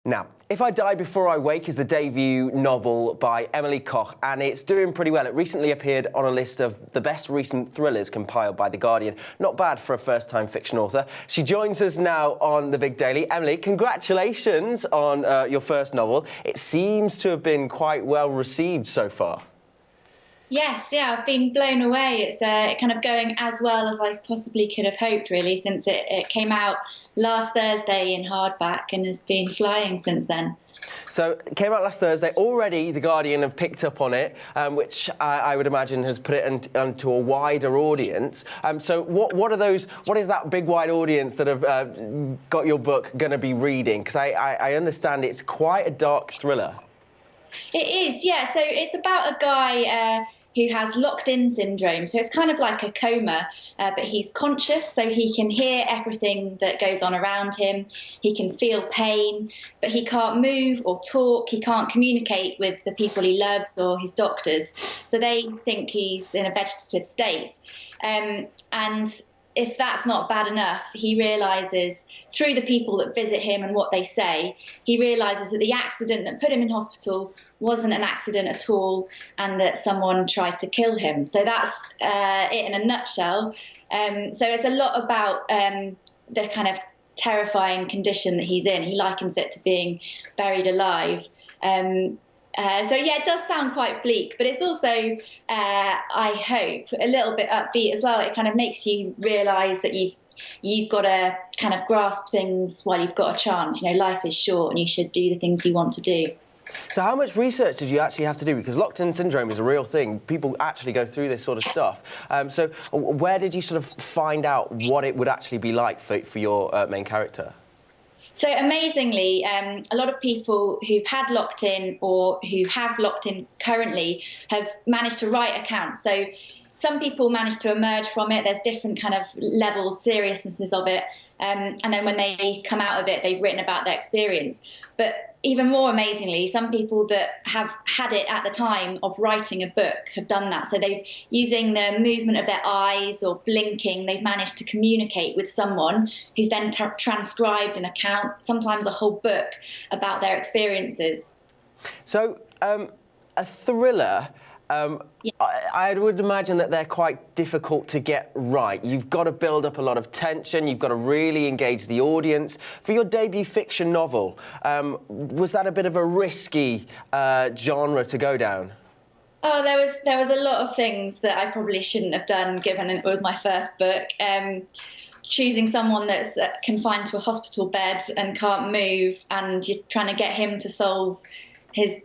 Now, If I Die Before I Wake is the debut novel by Emily Koch, and it's doing pretty well. It recently appeared on a list of the best recent thrillers compiled by The Guardian. Not bad for a first-time fiction author. She joins us now on The Big Daily. Emily, congratulations on your first novel. It seems to have been quite well received so far. Yes, yeah, I've been blown away. It's kind of going as well as I possibly could have hoped, really, since it came out last Thursday in hardback and has been flying since then. So it came out last Thursday. Already The Guardian have picked up on it, which I would imagine has put it onto a wider audience. So what is that big wide audience that have got your book going to be reading? Because I understand it's quite a dark thriller. It is, yeah. So it's about a guy who has locked-in syndrome. So it's kind of like a coma, but he's conscious, so he can hear everything that goes on around him. He can feel pain, but he can't move or talk. He can't communicate with the people he loves or his doctors. So they think he's in a vegetative state. And if that's not bad enough, he realises through the people that visit him and what they say, he realises that the accident that put him in hospital wasn't an accident at all, and that someone tried to kill him. So that's it in a nutshell. So it's a lot about the kind of terrifying condition that he's in. He likens it to being buried alive. So yeah, it does sound quite bleak, but it's also, I hope, a little bit upbeat as well. It kind of makes you realise that you've got to kind of grasp things while you've got a chance. You know, life is short and you should do the things you want to do. So how much research did you actually have to do? Because locked-in syndrome is a real thing. People actually go through this sort of stuff. So where did you sort of find out what it would actually be like for your main character? So amazingly, a lot of people who've had locked-in or who have locked-in currently have managed to write accounts. So some people manage to emerge from it. There's different kind of levels, seriousnesses of it. And then when they come out of it, they've written about their experience. But even more amazingly, some people that have had it at the time of writing a book have done that. So they've, using the movement of their eyes or blinking, they've managed to communicate with someone who's then transcribed an account, sometimes a whole book, about their experiences. So a thriller, yeah. I would imagine that they're quite difficult to get right. You've got to build up a lot of tension. You've got to really engage the audience. For your debut fiction novel, was that a bit of a risky genre to go down? Oh, there was a lot of things that I probably shouldn't have done, given it was my first book. Choosing someone that's confined to a hospital bed and can't move, and you're trying to get him to solve his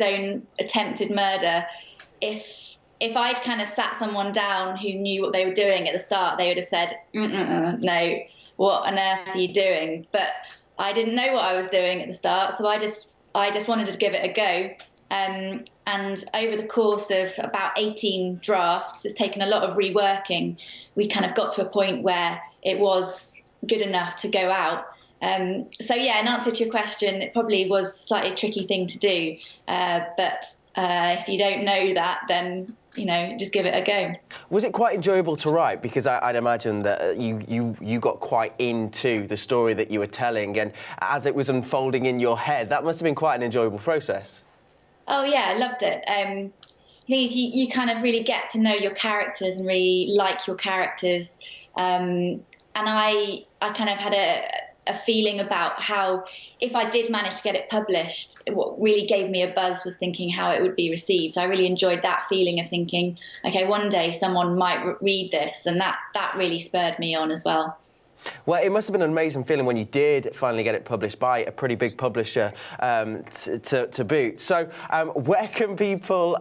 own attempted murder. If I'd kind of sat someone down who knew what they were doing at the start, they would have said, no, what on earth are you doing? But I didn't know what I was doing at the start, so I just wanted to give it a go. And over the course of about 18 drafts, it's taken a lot of reworking. We kind of got to a point where it was good enough to go out. So yeah, in answer to your question, it probably was a slightly tricky thing to do. But if you don't know that, then just give it a go. Was it quite enjoyable to write? Because I'd imagine that you got quite into the story that you were telling, and as it was unfolding in your head, that must have been quite an enjoyable process. Oh yeah, I loved it. You kind of really get to know your characters and really like your characters. And I kind of had a feeling about how, if I did manage to get it published, what really gave me a buzz was thinking how it would be received. I really enjoyed that feeling of thinking, okay, one day someone might read this, and that really spurred me on as well. Well, it must have been an amazing feeling when you did finally get it published by a pretty big publisher to boot. So where can people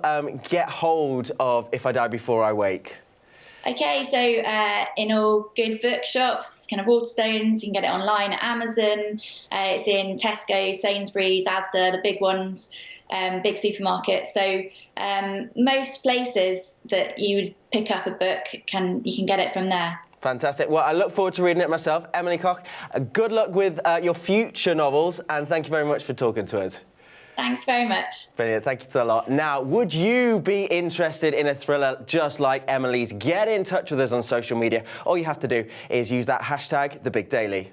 get hold of If I Die Before I Wake? Okay, so in all good bookshops, kind of Waterstones, you can get it online at Amazon. It's in Tesco, Sainsbury's, Asda, the big ones, big supermarkets. So most places that you would pick up a book, you can get it from there. Fantastic. Well, I look forward to reading it myself. Emily Koch, good luck with your future novels, and thank you very much for talking to us. Thanks very much. Brilliant, thank you so a lot. Now, would you be interested in a thriller just like Emily's? Get in touch with us on social media. All you have to do is use that hashtag, #TheBigDaily.